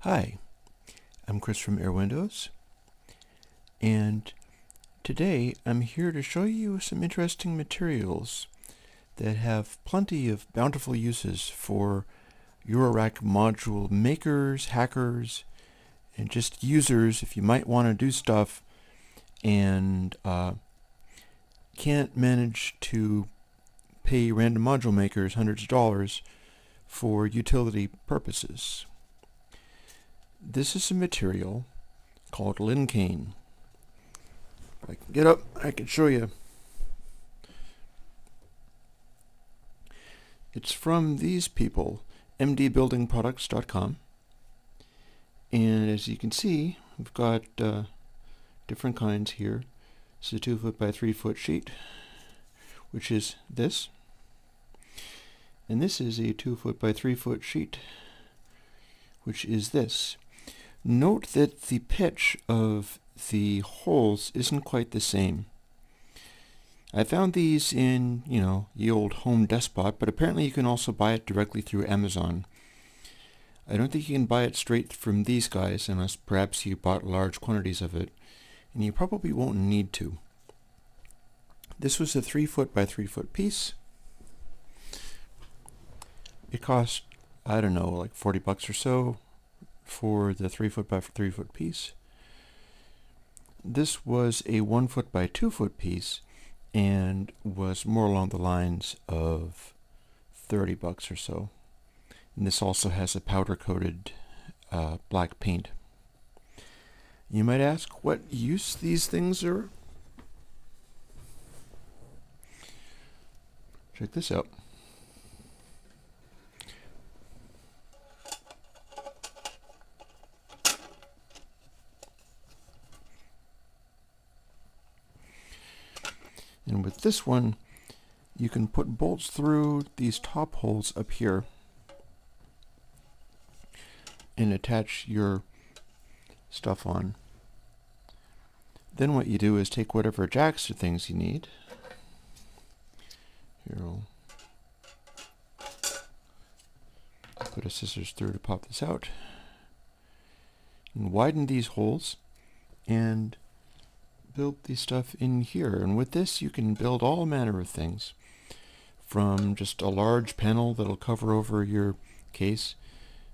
Hi, I'm Chris from Airwindows, and today I'm here to show you some interesting materials that have plenty of bountiful uses for Eurorack module makers, hackers, and just users if you might want to do stuff and can't manage to pay random module makers hundreds of dollars for utility purposes. This is a material called Lincane. If I can get up, I can show you. It's from these people, mdbuildingproducts.com. And as you can see, we've got different kinds here. This is a 2 foot by 3 foot sheet, which is this. And this is a 2 foot by 3 foot sheet, which is this. Note that the pitch of the holes isn't quite the same. I found these in, the old Home Depot, but apparently you can also buy it directly through Amazon. I don't think you can buy it straight from these guys unless perhaps you bought large quantities of it, and you probably won't need to. This was a 3 foot by 3 foot piece. It cost, I don't know, like $40 or so for the 3 foot by 3 foot piece. This was a 1 foot by 2 foot piece and was more along the lines of $30 or so. And this also has a powder coated black paint. You might ask what use these things are. Check this out. And with this one, you can put bolts through these top holes up here and attach your stuff on. Then what you do is take whatever jacks or things you need. Here, I'll put a scissors through to pop this out. And widen these holes and build the stuff in here. And with this you can build all manner of things, from just a large panel that'll cover over your case.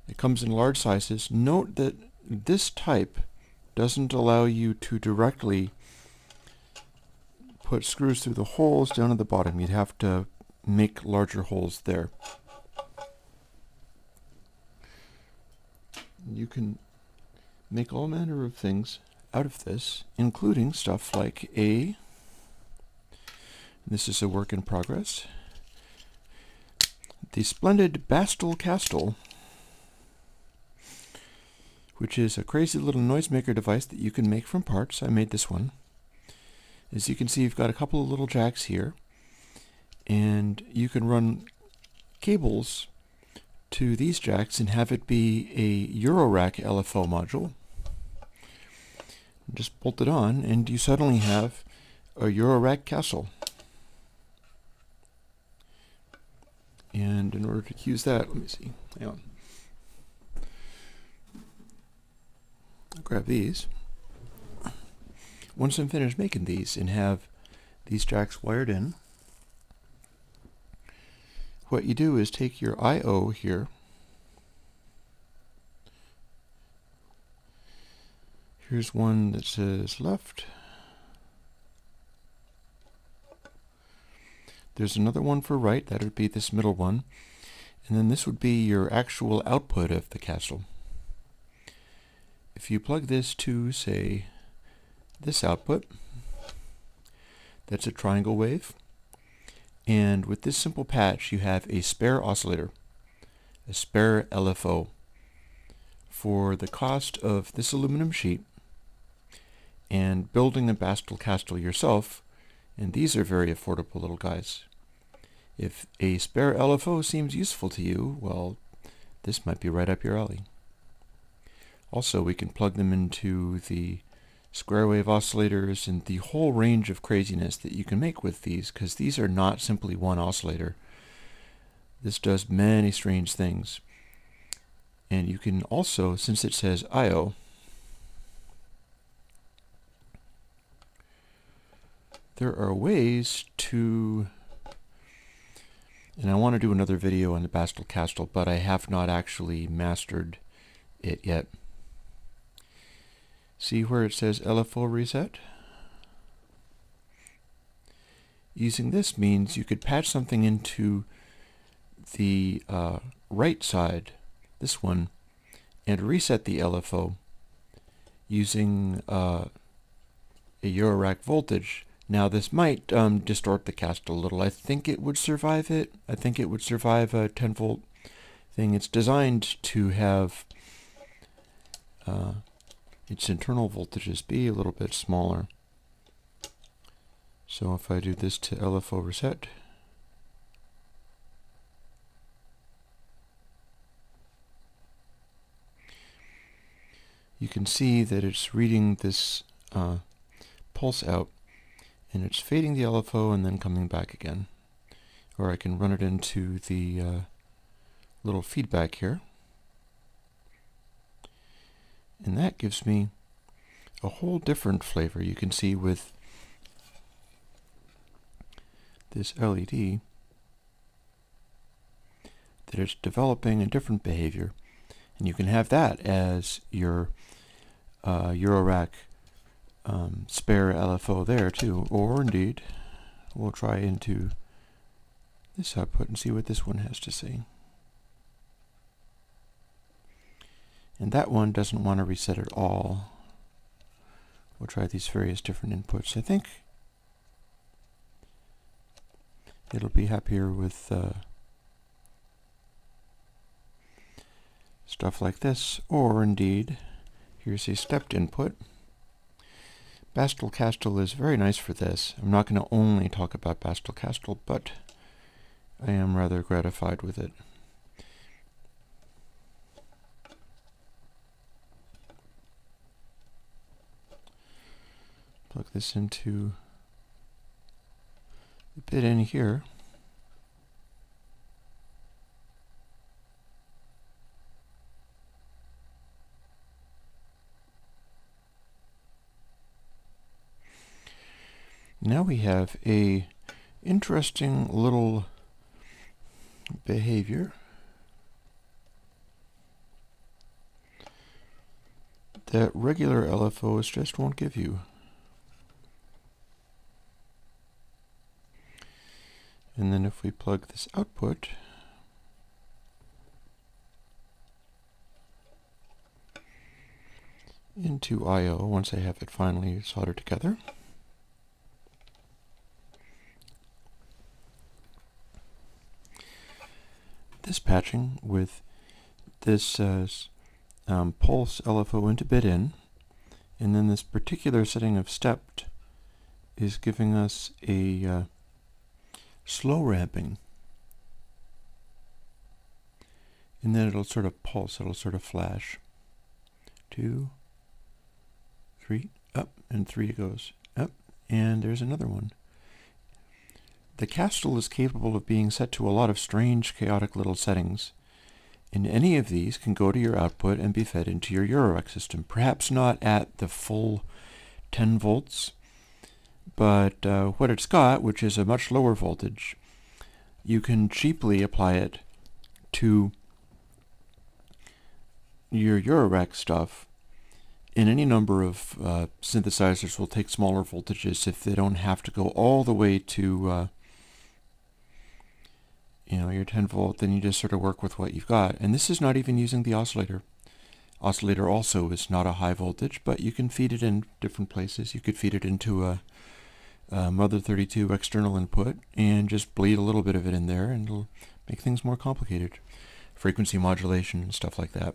It comes in large sizes. Note that this type doesn't allow you to directly put screws through the holes down at the bottom. You'd have to make larger holes there. You can make all manner of things out of this, including stuff like this is a work in progress, the splendid Basketcastle, which is a crazy little noisemaker device that you can make from parts. I made this one. As you can see, you've got a couple of little jacks here, and you can run cables to these jacks and have it be a Eurorack LFO module. Just bolt it on and you suddenly have a Eurorack castle. And in order to use that, let me see, hang on. I'll grab these. Once I'm finished making these and have these jacks wired in, what you do is take your I/O here, here's one that says left. There's another one for right, that would be this middle one. And then this would be your actual output of the castle. If you plug this to, say, this output, that's a triangle wave. And with this simple patch, you have a spare oscillator, a spare LFO, for the cost of this aluminum sheet and building a Basketcastle yourself, and these are very affordable little guys. If a spare LFO seems useful to you, well, this might be right up your alley. Also, we can plug them into the square wave oscillators and the whole range of craziness that you can make with these, because these are not simply one oscillator. This does many strange things. And you can also, since it says I/O, there are ways to, and I want to do another video on the Basketcastle, but I have not actually mastered it yet. See where it says LFO reset? Using this means you could patch something into the right side, this one, and reset the LFO using a Eurorack voltage. Now this might distort the cast a little. I think it would survive it. I think it would survive a 10 volt thing. It's designed to have its internal voltages be a little bit smaller. So if I do this to LFO reset, you can see that it's reading this pulse out, and it's fading the LFO and then coming back again. Or I can run it into the little feedback here, and that gives me a whole different flavor. You can see with this LED that it's developing a different behavior, and you can have that as your Eurorack spare LFO there too. Or indeed, we'll try into this output and see what this one has to say. And that one doesn't want to reset at all. We'll try these various different inputs. I think it'll be happier with stuff like this. Or indeed, here's a stepped input. Basketcastle is very nice for this. I'm not going to only talk about Basketcastle, but I am rather gratified with it. Plug this into the bit in here. Now we have a interesting little behavior that regular LFOs just won't give you. And then if we plug this output into I/O, once I have it finally soldered together, this patching with this pulse LFO into bit in, and then this particular setting of stepped is giving us a slow ramping, and then it'll sort of pulse, it'll sort of flash. 2, 3, up, and 3 it goes up, and there's another one. The Castle is capable of being set to a lot of strange, chaotic little settings, and any of these can go to your output and be fed into your Eurorack system. Perhaps not at the full 10 volts, but what it's got, which is a much lower voltage, you can cheaply apply it to your Eurorack stuff. And any number of synthesizers will take smaller voltages if they don't have to go all the way to your 10 volt. Then you just sort of work with what you've got. And this is not even using the oscillator. Oscillator also is not a high voltage, but you can feed it in different places. You could feed it into a Mother 32 external input and just bleed a little bit of it in there, and it'll make things more complicated. Frequency modulation and stuff like that.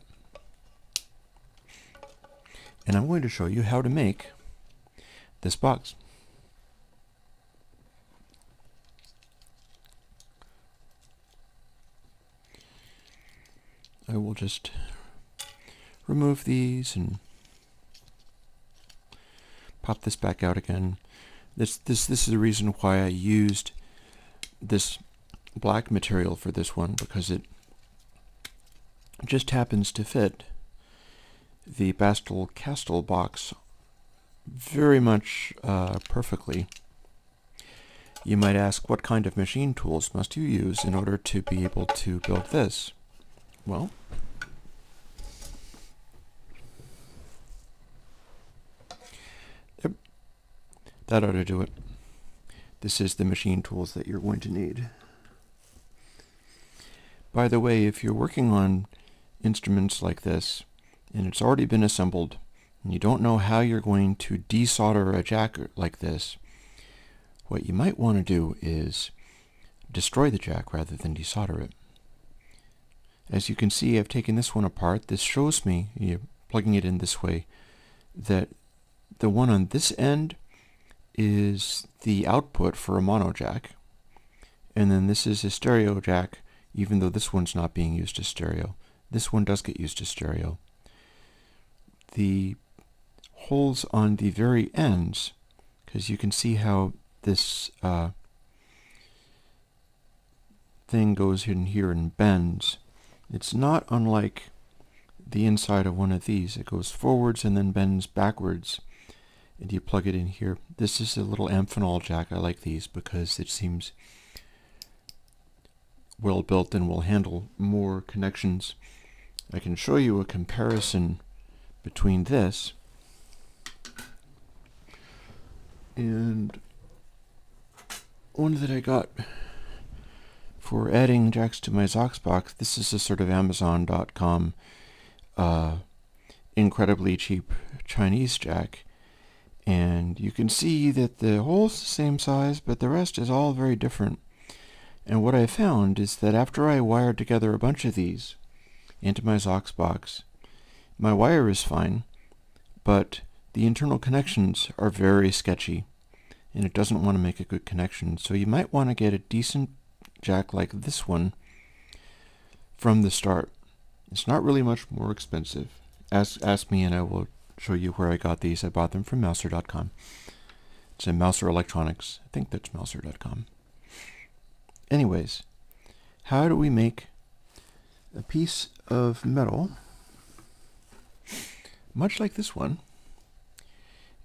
And I'm going to show you how to make this box. I will just remove these and pop this back out again. This is the reason why I used this black material for this one, because it just happens to fit the Basketcastle box very much perfectly. You might ask, what kind of machine tools must you use in order to be able to build this? Well, yep, that ought to do it. This is the machine tools that you're going to need. By the way, if you're working on instruments like this, and it's already been assembled, and you don't know how you're going to desolder a jack like this, what you might want to do is destroy the jack rather than desolder it. As you can see, I've taken this one apart. This shows me, plugging it in this way, that the one on this end is the output for a mono jack, and then this is a stereo jack, even though this one's not being used as stereo. This one does get used as stereo. The holes on the very ends, because you can see how this thing goes in here and bends. It's not unlike the inside of one of these. It goes forwards and then bends backwards, and you plug it in here. This is a little amphenol jack. I like these because it seems well built and will handle more connections. I can show you a comparison between this and one that I got for adding jacks to my Zox box. This is a sort of Amazon.com incredibly cheap Chinese jack, and you can see that the hole's the same size, but the rest is all very different. And what I found is that after I wired together a bunch of these into my Zox box, my wire is fine, but the internal connections are very sketchy, and it doesn't want to make a good connection. So you might want to get a decent jack like this one from the start. It's not really much more expensive. Ask me and I will show you where I got these. I bought them from Mouser.com. It's in Mouser Electronics. I think that's Mouser.com. Anyways, how do we make a piece of metal, much like this one,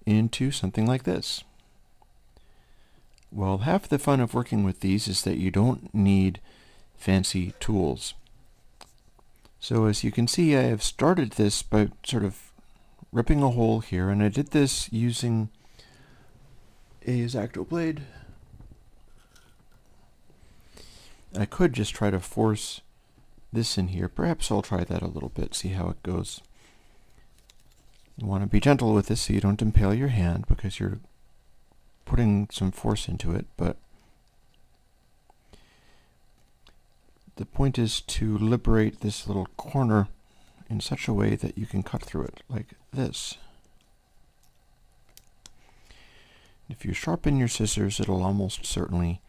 into something like this? Well, half the fun of working with these is that you don't need fancy tools. So as you can see, I have started this by sort of ripping a hole here, and I did this using a X-Acto blade. I could just try to force this in here. Perhaps I'll try that a little bit, see how it goes. You want to be gentle with this so you don't impale your hand, because you're putting some force into it, but the point is to liberate this little corner in such a way that you can cut through it, like this. If you sharpen your scissors, it'll almost certainly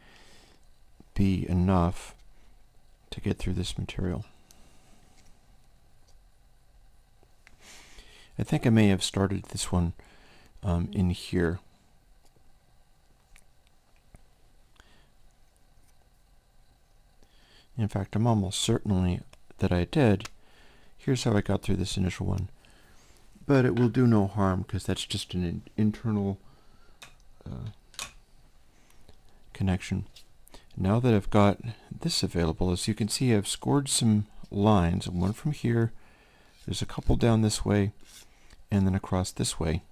be enough to get through this material. I think I may have started this one in here. In fact, I'm almost certainly that I did. Here's how I got through this initial one. But it will do no harm, because that's just an internal connection. Now that I've got this available, as you can see, I've scored some lines, one from here, there's a couple down this way, and then across this way.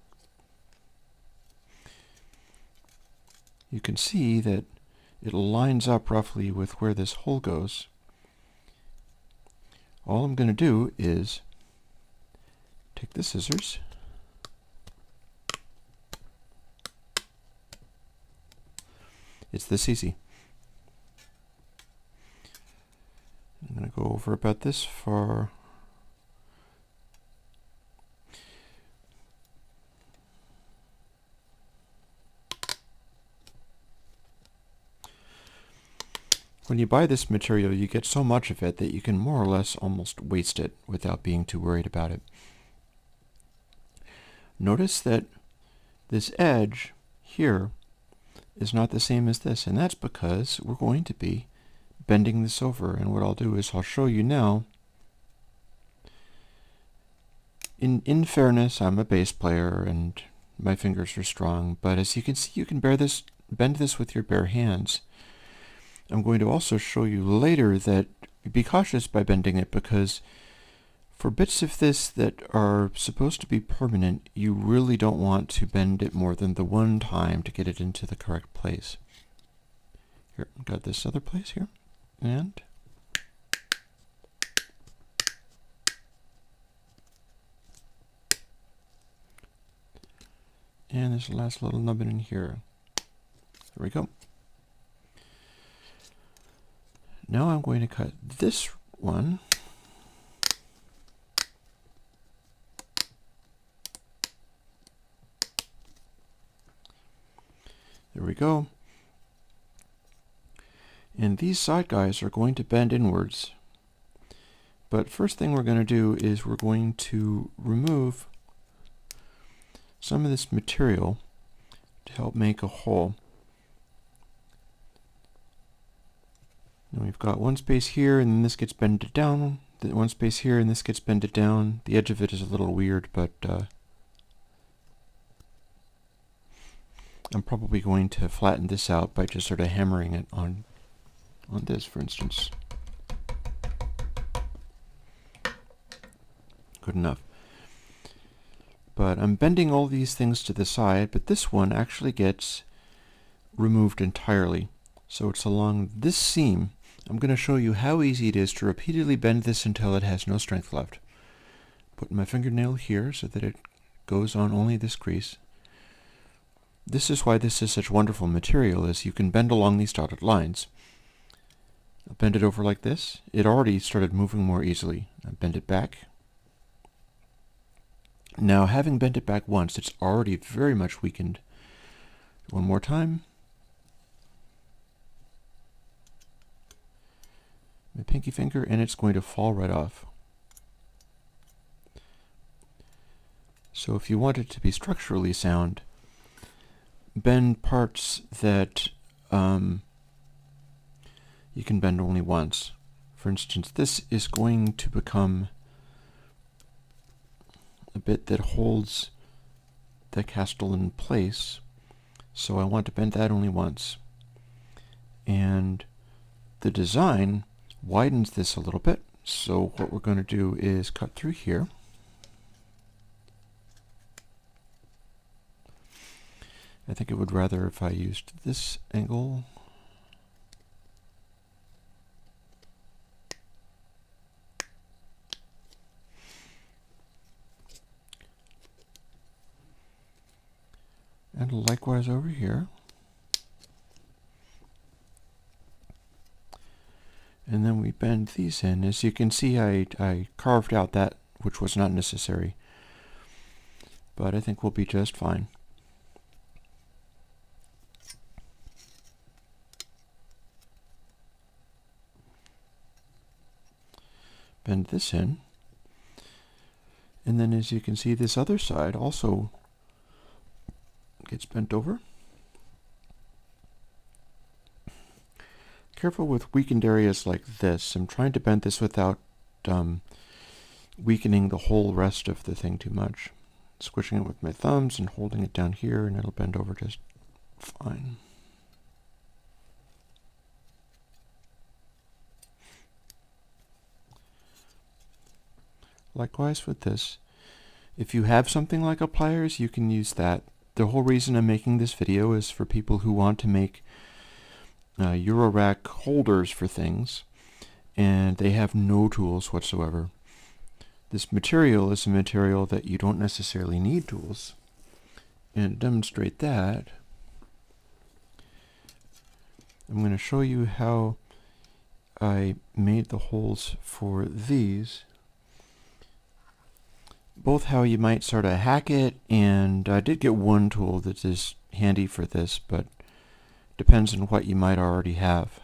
You can see that it lines up roughly with where this hole goes. All I'm going to do is take the scissors, it's this easy. I'm going to go over about this far. When you buy this material, you get so much of it that you can more or less almost waste it without being too worried about it. Notice that this edge here is not the same as this, and that's because we're going to be bending this over. And what I'll do is I'll show you now in fairness, I'm a bass player and my fingers are strong, but as you can see, you can bend this with your bare hands. I'm going to also show you later that be cautious by bending it, because for bits of this that are supposed to be permanent, you really don't want to bend it more than the one time to get it into the correct place. Here, I've got this other place here, and this last little nubbin in here. There we go. Now I'm going to cut this one. There we go. And these side guys are going to bend inwards. But first thing we're going to do is we're going to remove some of this material to help make a hole. Now we've got one space here, and then this gets bended down. One space here, and this gets bended down. The edge of it is a little weird, but I'm probably going to flatten this out by just sort of hammering it on this, for instance. Good enough. But I'm bending all these things to the side, but this one actually gets removed entirely. So it's along this seam. I'm going to show you how easy it is to repeatedly bend this until it has no strength left. Put my fingernail here so that it goes on only this crease. This is why this is such wonderful material, is you can bend along these dotted lines. I'll bend it over like this. It already started moving more easily. I bend it back. Now, having bent it back once, it's already very much weakened. One more time. My pinky finger, and it's going to fall right off. So if you want it to be structurally sound, bend parts that you can bend only once. For instance, this is going to become a bit that holds the castle in place, so I want to bend that only once. And the design widens this a little bit, so what we're going to do is cut through here. I think it would rather if I used this angle. And likewise over here. And then we bend these in. As you can see, I carved out that which was not necessary. But I think we'll be just fine. Bend this in. And then as you can see, this other side also gets bent over. Careful with weakened areas like this. I'm trying to bend this without weakening the whole rest of the thing too much. Squishing it with my thumbs and holding it down here, and it'll bend over just fine. Likewise with this. If you have something like a pliers, you can use that. The whole reason I'm making this video is for people who want to make Eurorack holders for things, and they have no tools whatsoever. This material is a material that you don't necessarily need tools. And to demonstrate that, I'm going to show you how I made the holes for these. Both how you might sort of hack it, and I did get one tool that is handy for this, but depends on what you might already have.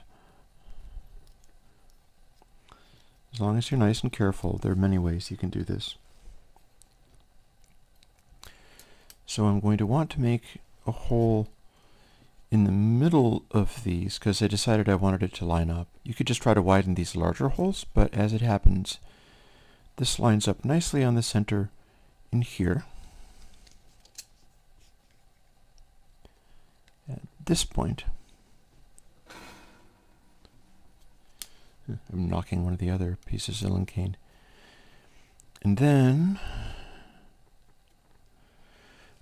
As long as you're nice and careful, there are many ways you can do this. So I'm going to want to make a hole in the middle of these, because I decided I wanted it to line up. You could just try to widen these larger holes, but as it happens, this lines up nicely on the center, in here. At this point, I'm knocking one of the other pieces of Lincane. And then,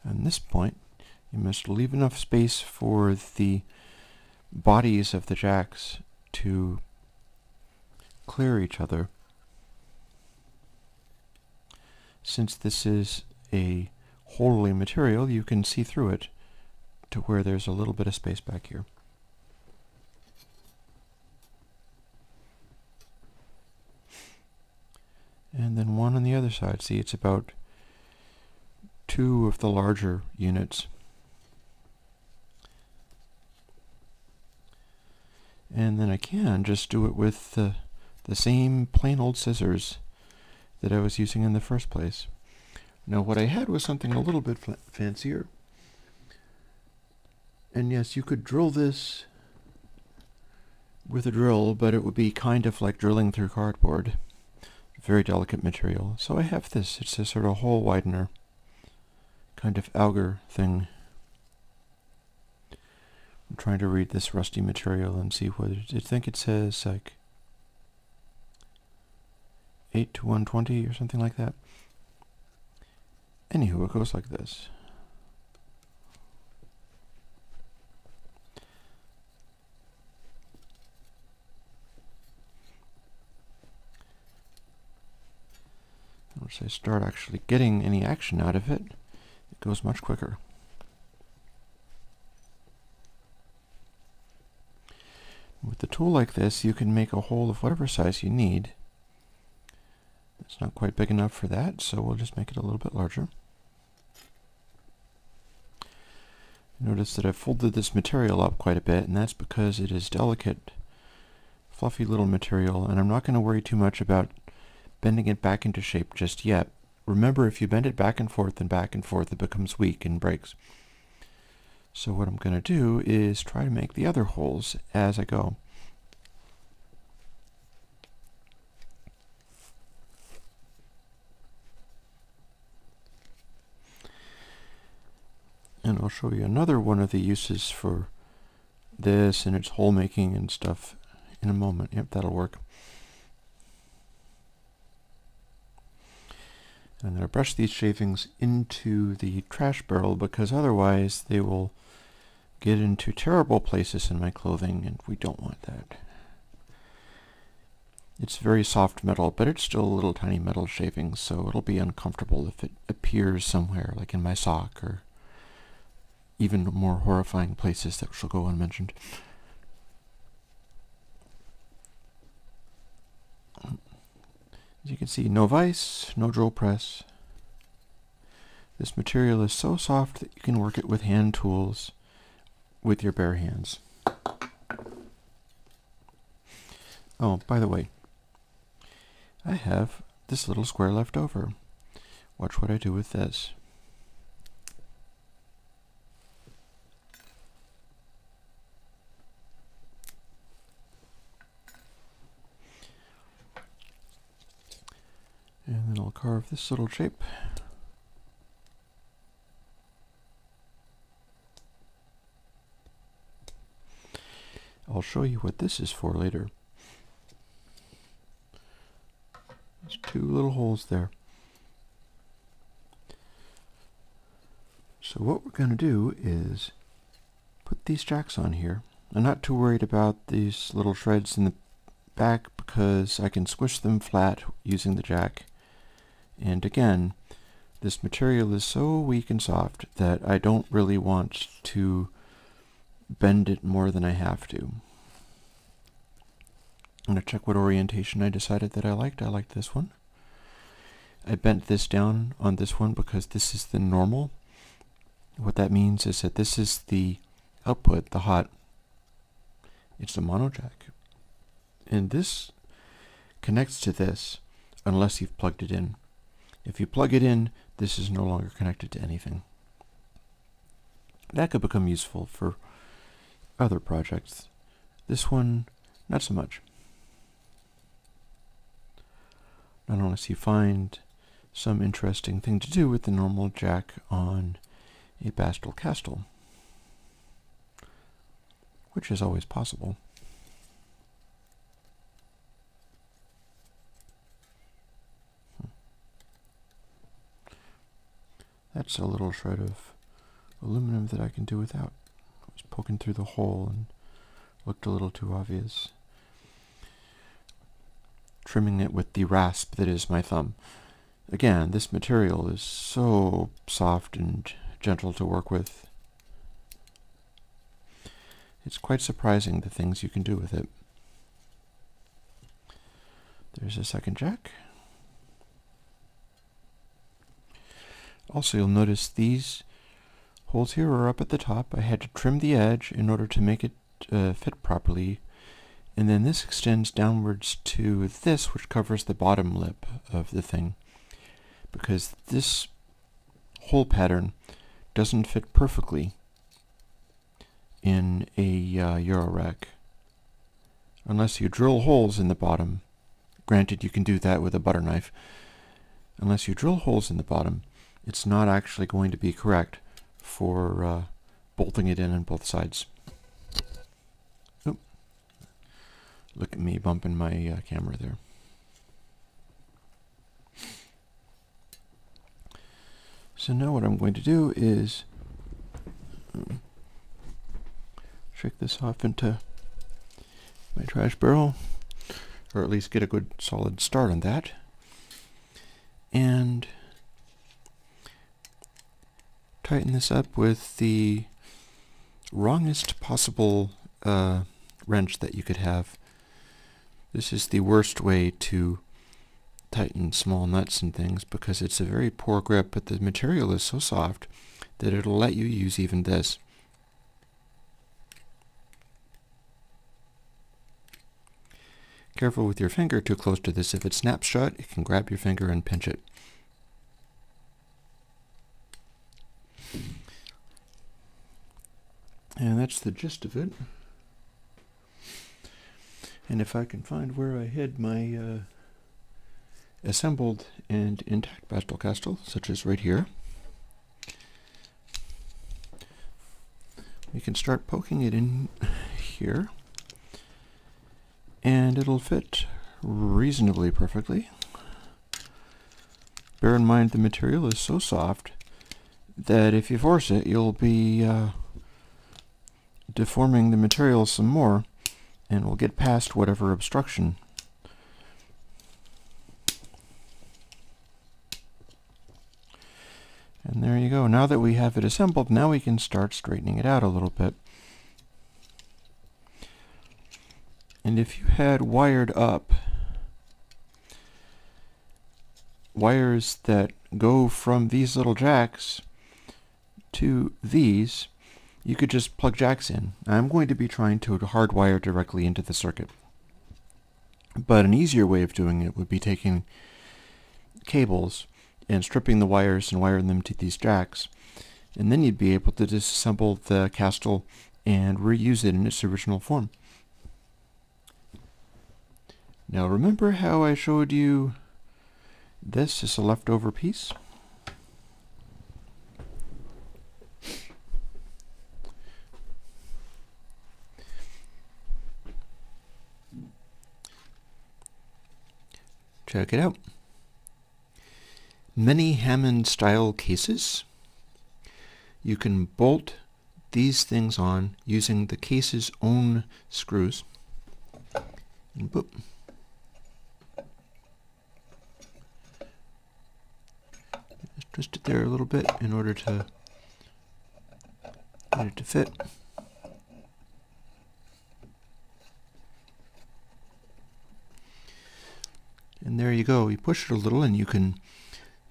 on this point, you must leave enough space for the bodies of the jacks to clear each other. Since this is a wholly material, you can see through it to where there's a little bit of space back here. And then one on the other side. See, it's about 2 of the larger units. And then I can just do it with the same plain old scissors that I was using in the first place. Now what I had was something a little bit fancier. And yes, you could drill this with a drill, but it would be kind of like drilling through cardboard. Very delicate material. So I have this. It's a sort of hole widener, kind of auger thing. I'm trying to read this rusty material and see what I think it says like 8 to 120 or something like that. Anywho, it goes like this. Once I start actually getting any action out of it, it goes much quicker. With a tool like this, you can make a hole of whatever size you need. It's not quite big enough for that, so we'll just make it a little bit larger. Notice that I've folded this material up quite a bit, and that's because it is delicate, fluffy little material, and I'm not going to worry too much about bending it back into shape just yet. Remember, if you bend it back and forth, it becomes weak and breaks. So what I'm going to do is try to make the other holes as I go. And I'll show you another one of the uses for this and its hole making and stuff in a moment. Yep, that'll work. I'm going to brush these shavings into the trash barrel because otherwise they will get into terrible places in my clothing, and we don't want that. It's very soft metal, but it's still a little tiny metal shaving, so it'll be uncomfortable if it appears somewhere, like in my sock, or even more horrifying places that shall go unmentioned. As you can see, no vise, no drill press. This material is so soft that you can work it with hand tools with your bare hands. Oh, by the way, I have this little square left over. Watch what I do with this. And then I'll carve this little shape. I'll show you what this is for later. There's 2 little holes there. So what we're going to do is put these jacks on here. I'm not too worried about these little shreds in the back because I can squish them flat using the jack. And again, this material is so weak and soft that I don't really want to bend it more than I have to. I'm going to check what orientation I decided that I liked. I like this one. I bent this down on this one because this is the normal. What that means is that this is the output, the hot. It's a mono jack. And this connects to this unless you've plugged it in. If you plug it in, this is no longer connected to anything. That could become useful for other projects. This one, not so much. Not unless you find some interesting thing to do with the normal jack on a Basketcastle, which is always possible. That's a little shred of aluminum that I can do without. I was poking through the hole and looked a little too obvious. Trimming it with the rasp that is my thumb. Again, this material is so soft and gentle to work with. It's quite surprising the things you can do with it. There's a second jack. Also, you'll notice these holes here are up at the top. I had to trim the edge in order to make it fit properly. And then this extends downwards to this, which covers the bottom lip of the thing. Because this hole pattern doesn't fit perfectly in a Eurorack. Unless you drill holes in the bottom. Granted, you can do that with a butter knife. Unless you drill holes in the bottom, it's not actually going to be correct for bolting it in on both sides. Oop. Look at me bumping my camera there. So now what I'm going to do is shake this off into my trash barrel, or at least get a good solid start on that, and tighten this up with the wrongest possible wrench that you could have. This is the worst way to tighten small nuts and things because it's a very poor grip, but the material is so soft that it'll let you use even this. Careful with your finger too close to this. If it snaps shut, it can grab your finger and pinch it. And that's the gist of it. And if I can find where I hid my assembled and intact Basketcastle, such as right here, we can start poking it in here, and it'll fit reasonably perfectly. Bear in mind the material is so soft that if you force it, you'll be deforming the material some more, and we'll get past whatever obstruction. And there you go. Now that we have it assembled, now we can start straightening it out a little bit. And if you had wired up wires that go from these little jacks to these, you could just plug jacks in. I'm going to be trying to hardwire directly into the circuit. But an easier way of doing it would be taking cables and stripping the wires and wiring them to these jacks. And then you'd be able to disassemble the castle and reuse it in its original form. Now remember how I showed you this is a leftover piece? Check it out. Many Hammond style cases. You can bolt these things on using the case's own screws. And boop. Just twist it there a little bit in order to get it to fit. And there you go. You push it a little and you can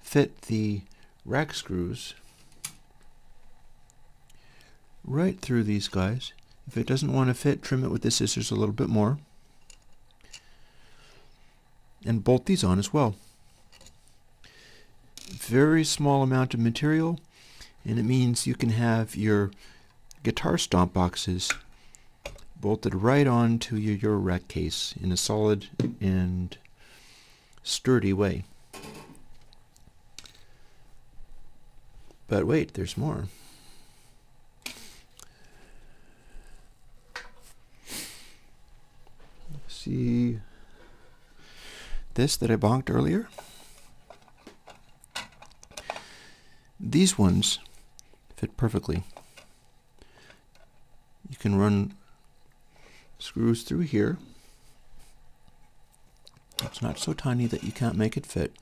fit the rack screws right through these guys. If it doesn't want to fit, trim it with the scissors a little bit more. And bolt these on as well. Very small amount of material, and it means you can have your guitar stomp boxes bolted right onto your Eurorack case in a solid and sturdy way. But wait, there's more. See this that I bonked earlier? These ones fit perfectly. You can run screws through here. It's not so tiny that you can't make it fit.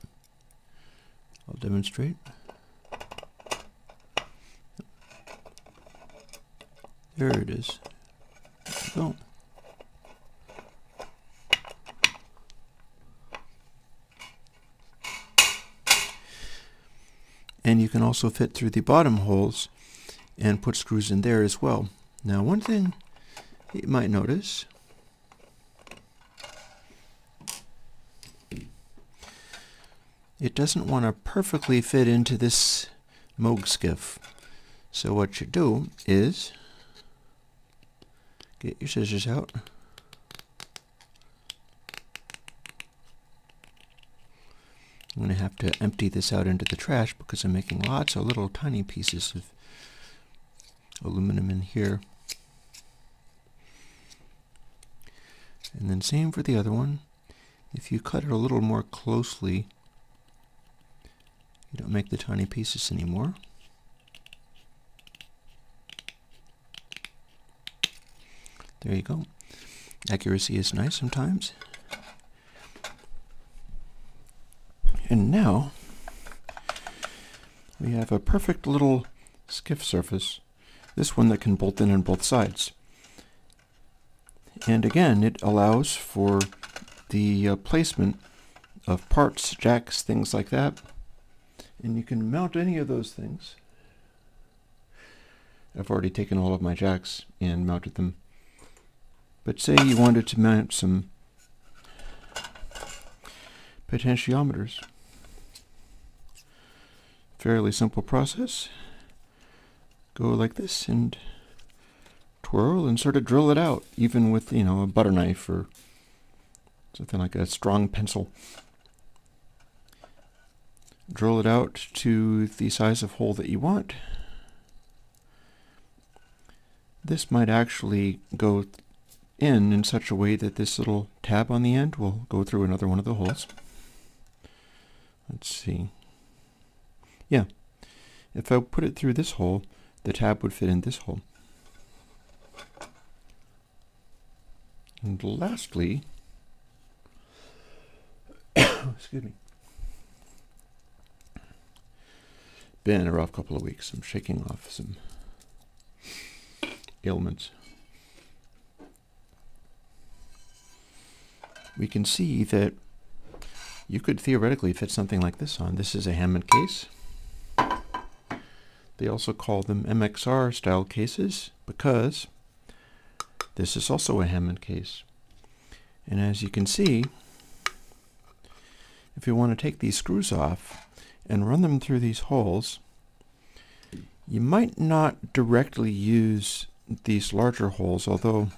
I'll demonstrate. There it is. There we go. And you can also fit through the bottom holes and put screws in there as well. Now, one thing you might notice, it doesn't want to perfectly fit into this Moog skiff. So what you do is get your scissors out. I'm going to have to empty this out into the trash because I'm making lots of little tiny pieces of aluminum in here. And then same for the other one. If you cut it a little more closely, you don't make the tiny pieces anymore. There you go. Accuracy is nice sometimes. And now we have a perfect little skiff surface. This one that can bolt in on both sides. And again, it allows for the placement of parts, jacks, things like that. And you can mount any of those things. I've already taken all of my jacks and mounted them. But say you wanted to mount some potentiometers. Fairly simple process. Go like this and twirl and sort of drill it out, even with, you know, a butter knife or something like a strong pencil. Drill it out to the size of hole that you want. This might actually go in such a way that this little tab on the end will go through another one of the holes. Let's see. Yeah, if I put it through this hole, the tab would fit in this hole. And lastly, excuse me, been a rough couple of weeks. I'm shaking off some ailments. We can see that you could theoretically fit something like this on. This is a Hammond case. They also call them MXR style cases because this is also a Hammond case. And as you can see, if you want to take these screws off and run them through these holes, you might not directly use these larger holes, although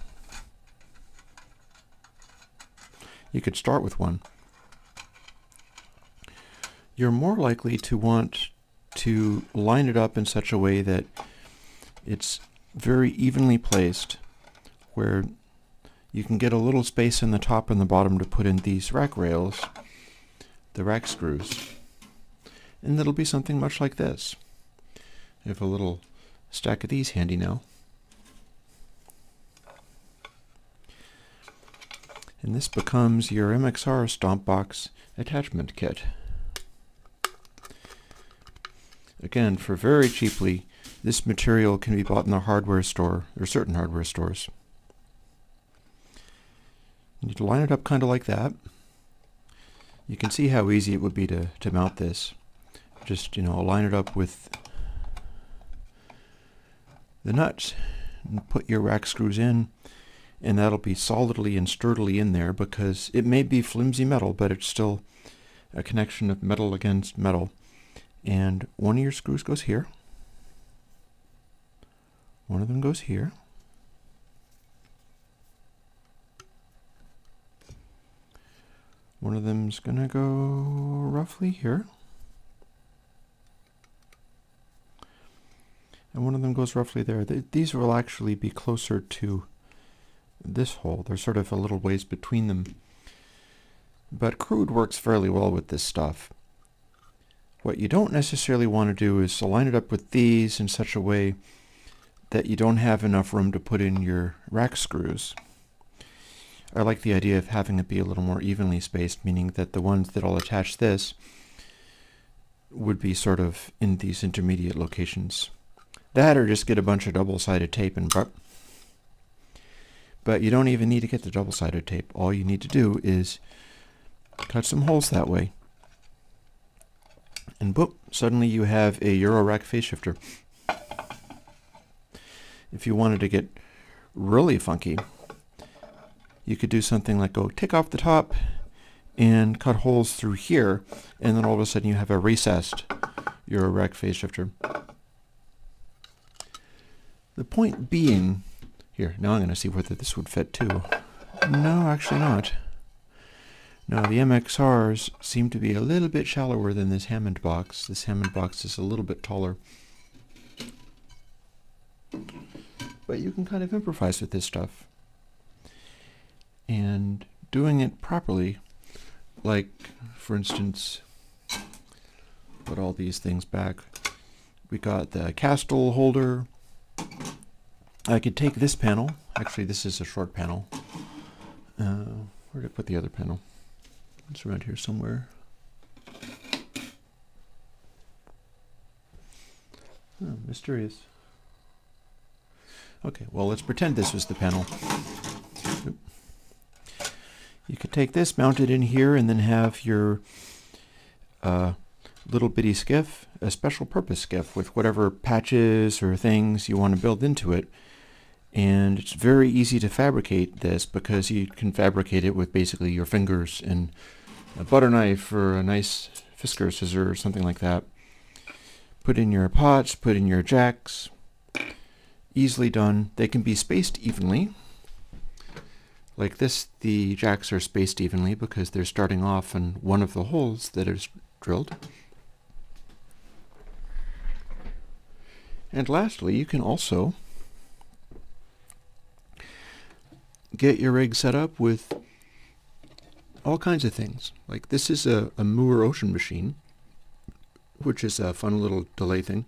you could start with one. You're more likely to want to line it up in such a way that it's very evenly placed, where you can get a little space in the top and the bottom to put in these rack rails, the rack screws. And it'll be something much like this. I have a little stack of these handy now. And this becomes your MXR Stomp Box attachment kit. Again, for very cheaply, this material can be bought in the hardware store, or certain hardware stores. You need to line it up kind of like that. You can see how easy it would be to mount this. Just, you know, line it up with the nuts and put your rack screws in, and that'll be solidly and sturdily in there because it may be flimsy metal, but it's still a connection of metal against metal. And one of your screws goes here. One of them goes here. One of them's gonna go roughly here. and one of them goes roughly there. These will actually be closer to this hole. They're sort of a little ways between them. But crude works fairly well with this stuff. What you don't necessarily want to do is to line it up with these in such a way that you don't have enough room to put in your rack screws. I like the idea of having it be a little more evenly spaced, meaning that the ones that'll attach this would be sort of in these intermediate locations. That, or just get a bunch of double-sided tape and but you don't even need to get the double-sided tape. All you need to do is cut some holes that way. And boop, suddenly you have a Eurorack phase shifter. If you wanted to get really funky, you could do something like go take off the top and cut holes through here, and then all of a sudden you have a recessed Eurorack phase shifter. The point being, here, now I'm going to see whether this would fit too. No, actually not. Now the MXRs seem to be a little bit shallower than this Hammond box. This Hammond box is a little bit taller. But you can kind of improvise with this stuff. And doing it properly, like, for instance, put all these things back. We got the Castle holder. I could take this panel. Actually, this is a short panel. Where did I put the other panel? It's around here somewhere. Oh, mysterious. Okay, well, let's pretend this was the panel. You could take this, mount it in here, and then have your little bitty skiff, a special purpose skiff with whatever patches or things you want to build into it. And it's very easy to fabricate this because you can fabricate it with basically your fingers and a butter knife or a nice Fisker scissor or something like that. Put in your pots, put in your jacks. Easily done. They can be spaced evenly. Like this, the jacks are spaced evenly because they're starting off in one of the holes that is drilled. And lastly, you can also get your rig set up with all kinds of things. Like this is a Moore ocean machine, which is a fun little delay thing.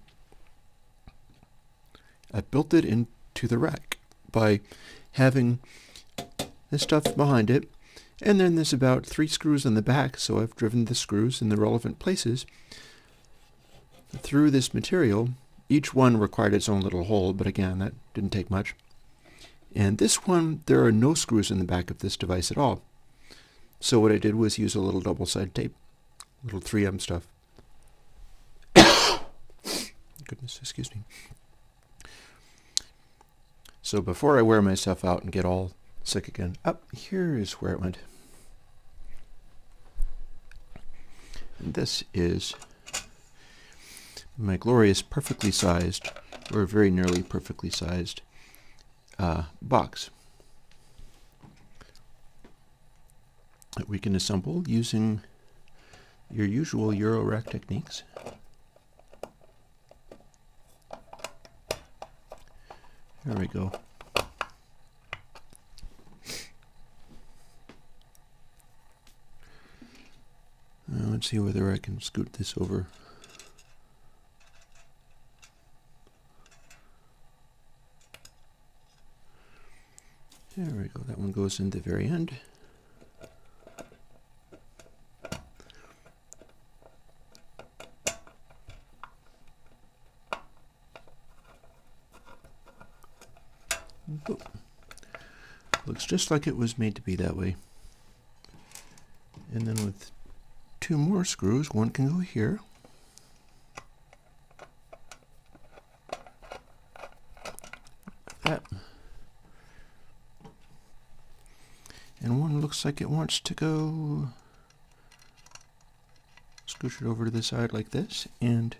I built it into the rack by having this stuff behind it, and then there's about 3 screws in the back, so I've driven the screws in the relevant places through this material. Each one required its own little hole, but again, that didn't take much. And this one, there are no screws in the back of this device at all. So what I did was use a little double-sided tape, little 3M stuff. Goodness, excuse me. So before I wear myself out and get all sick again, up here is where it went. And this is my glorious perfectly sized, or very nearly perfectly sized, box that we can assemble using your usual Eurorack techniques. There we go. Let's see whether I can scoot this over. There we go. That one goes in the very end. Boop. Looks just like it was made to be that way. And then with 2 more screws, one can go here. That. And one looks like it wants to go, scooch it over to the side like this, and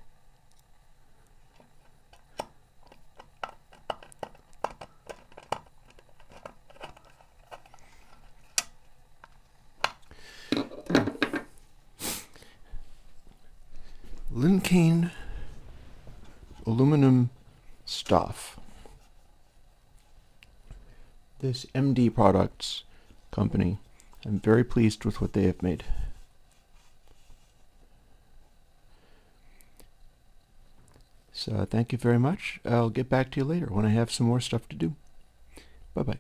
there. Lincane aluminum stuff. This MD Products company, I'm very pleased with what they have made. So thank you very much. I'll get back to you later when I have some more stuff to do. Bye-bye.